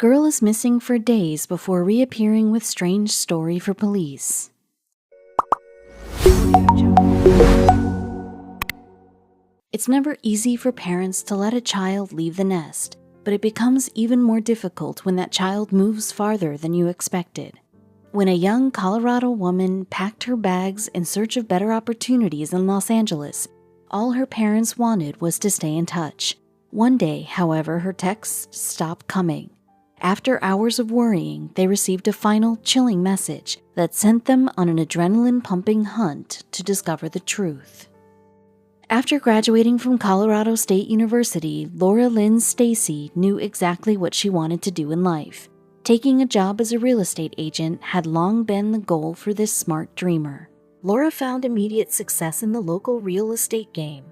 Girl is missing for days before reappearing with strange story for police. It's never easy for parents to let a child leave the nest, but it becomes even more difficult when that child moves farther than you expected. When a young Colorado woman packed her bags in search of better opportunities in Los Angeles, all her parents wanted was to stay in touch. One day, however, her texts stopped coming. After hours of worrying, they received a final, chilling message that sent them on an adrenaline-pumping hunt to discover the truth. After graduating from Colorado State University, Laura Lynn Stacy knew exactly what she wanted to do in life. Taking a job as a real estate agent had long been the goal for this smart dreamer. Laura found immediate success in the local real estate game,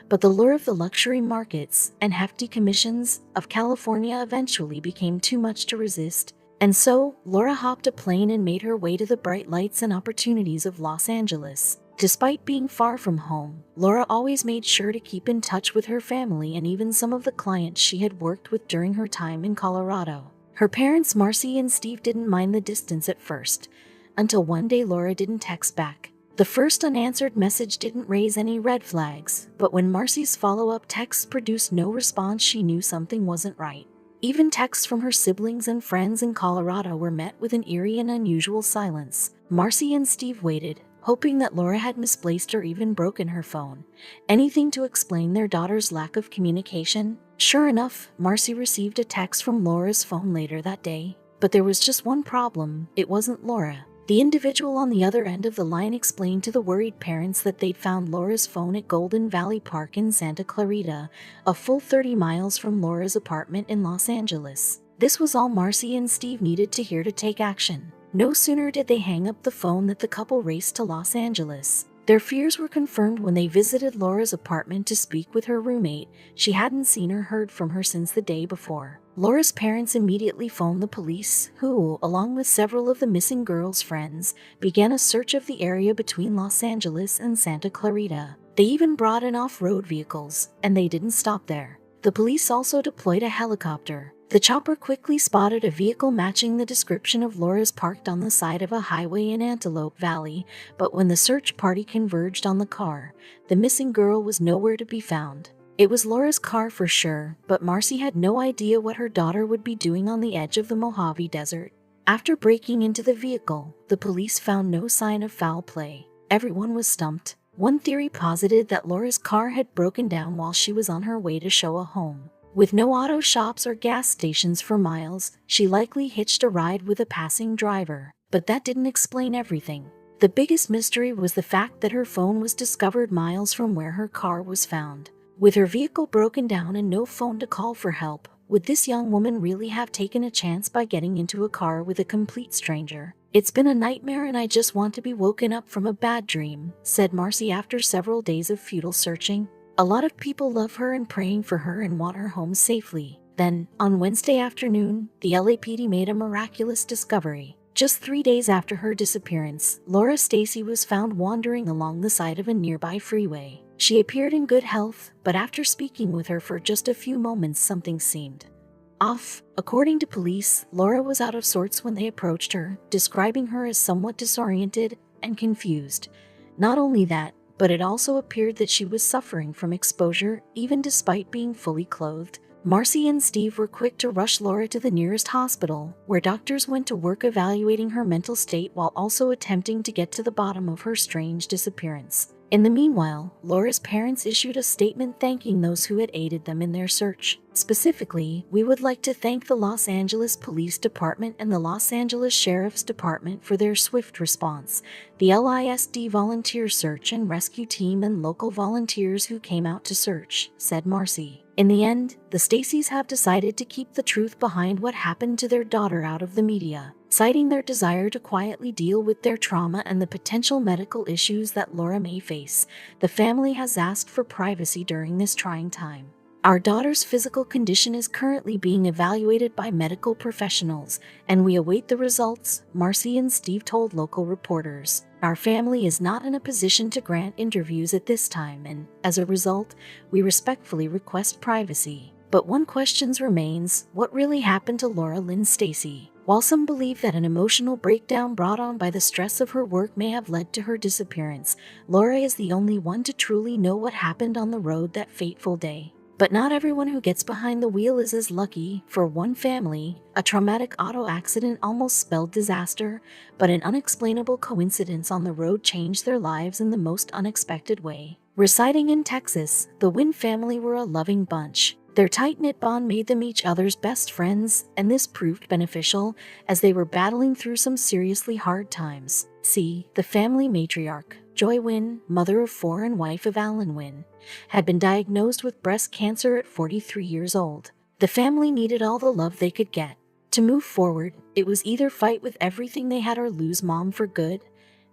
but the lure of the luxury markets and hefty commissions of California eventually became too much to resist, and so Laura hopped a plane and made her way to the bright lights and opportunities of Los Angeles. Despite being far from home, Laura always made sure to keep in touch with her family and even some of the clients she had worked with during her time in Colorado. Her parents, Marcy and Steve, didn't mind the distance at first, until one day Laura didn't text back. The first unanswered message didn't raise any red flags, but when Marcy's follow-up text produced no response, she knew something wasn't right. Even texts from her siblings and friends in Colorado were met with an eerie and unusual silence. Marcy and Steve waited, hoping that Laura had misplaced or even broken her phone. Anything to explain their daughter's lack of communication? Sure enough, Marcy received a text from Laura's phone later that day. But there was just one problem: it wasn't Laura. The individual on the other end of the line explained to the worried parents that they'd found Laura's phone at Golden Valley Park in Santa Clarita, a full 30 miles from Laura's apartment in Los Angeles. This was all Marcy and Steve needed to hear to take action. No sooner did they hang up the phone than the couple raced to Los Angeles. Their fears were confirmed when they visited Laura's apartment to speak with her roommate. She hadn't seen or heard from her since the day before. Laura's parents immediately phoned the police, who, along with several of the missing girl's friends, began a search of the area between Los Angeles and Santa Clarita. They even brought in off-road vehicles, and they didn't stop there. The police also deployed a helicopter. The chopper quickly spotted a vehicle matching the description of Laura's parked on the side of a highway in Antelope Valley, but when the search party converged on the car, the missing girl was nowhere to be found. It was Laura's car for sure, but Marcy had no idea what her daughter would be doing on the edge of the Mojave Desert. After breaking into the vehicle, the police found no sign of foul play. Everyone was stumped. One theory posited that Laura's car had broken down while she was on her way to show a home. With no auto shops or gas stations for miles, she likely hitched a ride with a passing driver. But that didn't explain everything. The biggest mystery was the fact that her phone was discovered miles from where her car was found. With her vehicle broken down and no phone to call for help, would this young woman really have taken a chance by getting into a car with a complete stranger? "It's been a nightmare and I just want to be woken up from a bad dream," said Marcy after several days of futile searching. A lot of people love her and praying for her and want her home safely. Then, on Wednesday afternoon, the LAPD made a miraculous discovery. Just 3 days after her disappearance, Laura Stacy was found wandering along the side of a nearby freeway. She appeared in good health, but after speaking with her for just a few moments, something seemed off. According to police, Laura was out of sorts when they approached her, describing her as somewhat disoriented and confused. Not only that, but it also appeared that she was suffering from exposure, even despite being fully clothed. Marcy and Steve were quick to rush Laura to the nearest hospital, where doctors went to work evaluating her mental state while also attempting to get to the bottom of her strange disappearance. In the meanwhile, Laura's parents issued a statement thanking those who had aided them in their search. Specifically, "We would like to thank the Los Angeles Police Department and the Los Angeles Sheriff's Department for their swift response, the LISD volunteer search and rescue team and local volunteers who came out to search," said Marcy. In the end, the Stacys have decided to keep the truth behind what happened to their daughter out of the media, citing their desire to quietly deal with their trauma and the potential medical issues that Laura may face. The family has asked for privacy during this trying time. "Our daughter's physical condition is currently being evaluated by medical professionals, and we await the results," Marcy and Steve told local reporters. "Our family is not in a position to grant interviews at this time, and, as a result, we respectfully request privacy." But one question remains: what really happened to Laura Lynn Stacy? While some believe that an emotional breakdown brought on by the stress of her work may have led to her disappearance, Laura is the only one to truly know what happened on the road that fateful day. But not everyone who gets behind the wheel is as lucky. For one family, a traumatic auto accident almost spelled disaster, but an unexplainable coincidence on the road changed their lives in the most unexpected way. Residing in Texas, the Wynn family were a loving bunch. Their tight-knit bond made them each other's best friends, and this proved beneficial as they were battling through some seriously hard times. See, the family matriarch, Joy Wynn, mother of 4 and wife of Alan Wynn, had been diagnosed with breast cancer at 43 years old. The family needed all the love they could get. To move forward, it was either fight with everything they had or lose Mom for good,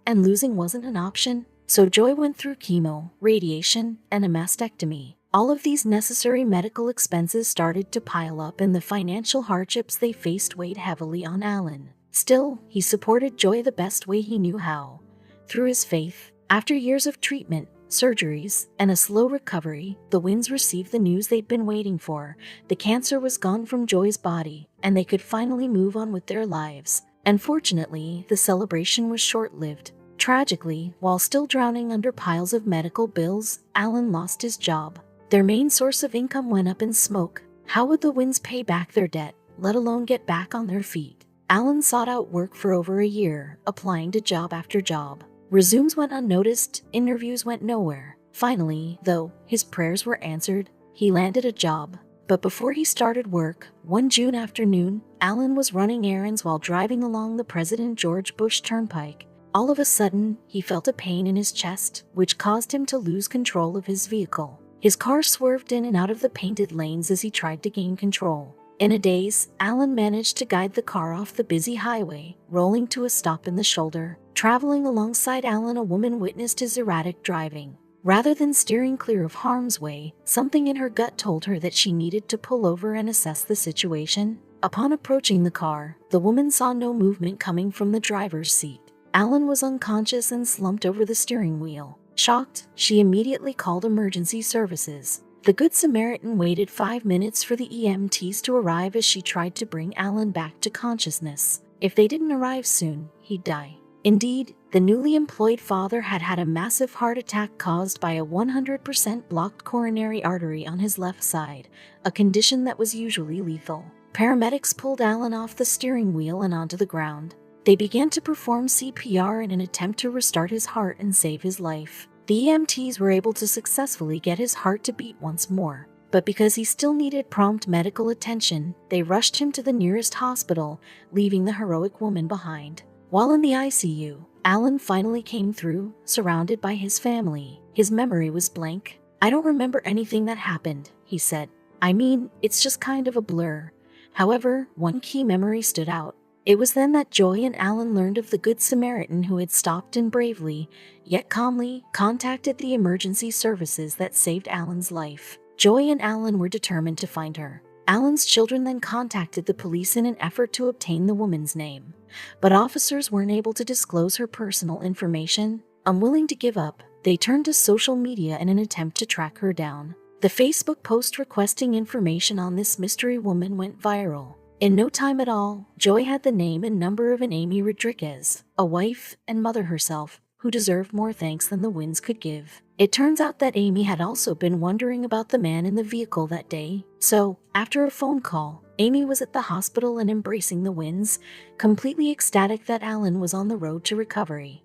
and losing wasn't an option. So Joy went through chemo, radiation, and a mastectomy. All of these necessary medical expenses started to pile up, and the financial hardships they faced weighed heavily on Alan. Still, he supported Joy the best way he knew how, through his faith. After years of treatment, surgeries, and a slow recovery, the Wynns received the news they'd been waiting for. The cancer was gone from Joy's body, and they could finally move on with their lives. Unfortunately, the celebration was short-lived. Tragically, while still drowning under piles of medical bills, Alan lost his job. Their main source of income went up in smoke. How would the Wynns pay back their debt, let alone get back on their feet? Alan sought out work for over a year, applying to job after job. Resumes went unnoticed, interviews went nowhere. Finally, though, his prayers were answered. He landed a job. But before he started work, one June afternoon, Alan was running errands while driving along the President George Bush Turnpike. All of a sudden, he felt a pain in his chest, which caused him to lose control of his vehicle. His car swerved in and out of the painted lanes as he tried to gain control. In a daze, Alan managed to guide the car off the busy highway, rolling to a stop in the shoulder. Traveling alongside Alan, a woman witnessed his erratic driving. Rather than steering clear of harm's way, something in her gut told her that she needed to pull over and assess the situation. Upon approaching the car, the woman saw no movement coming from the driver's seat. Alan was unconscious and slumped over the steering wheel. Shocked, she immediately called emergency services. The Good Samaritan waited 5 minutes for the EMTs to arrive as she tried to bring Alan back to consciousness. If they didn't arrive soon, he'd die. Indeed, the newly employed father had had a massive heart attack caused by a 100% blocked coronary artery on his left side, a condition that was usually lethal. Paramedics pulled Alan off the steering wheel and onto the ground. They began to perform CPR in an attempt to restart his heart and save his life. The EMTs were able to successfully get his heart to beat once more, but because he still needed prompt medical attention, they rushed him to the nearest hospital, leaving the heroic woman behind. While in the ICU, Alan finally came through, surrounded by his family. His memory was blank. "I don't remember anything that happened," he said. "I mean, it's just kind of a blur." However, one key memory stood out. It was then that Joy and Alan learned of the Good Samaritan who had stopped and bravely, yet calmly, contacted the emergency services that saved Alan's life. Joy and Alan were determined to find her. Alan's children then contacted the police in an effort to obtain the woman's name, but officers weren't able to disclose her personal information. Unwilling to give up, they turned to social media in an attempt to track her down. The Facebook post requesting information on this mystery woman went viral. In no time at all, Joy had the name and number of an Amy Rodriguez, a wife and mother herself, who deserved more thanks than the Wynns could give. It turns out that Amy had also been wondering about the man in the vehicle that day. So, after a phone call, Amy was at the hospital and embracing the Wynns, completely ecstatic that Alan was on the road to recovery.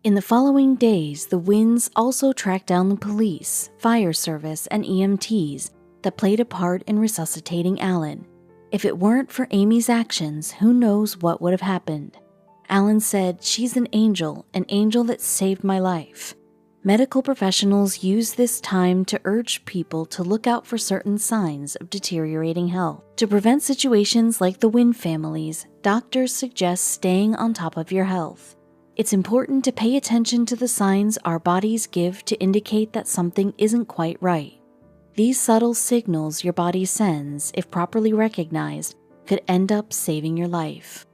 In the following days, the Wynns also tracked down the police, fire service, and EMTs that played a part in resuscitating Alan. If it weren't for Amy's actions, who knows what would have happened. Alan said, "She's an angel that saved my life." Medical professionals use this time to urge people to look out for certain signs of deteriorating health. To prevent situations like the Wynn families, doctors suggest staying on top of your health. It's important to pay attention to the signs our bodies give to indicate that something isn't quite right. These subtle signals your body sends, if properly recognized, could end up saving your life.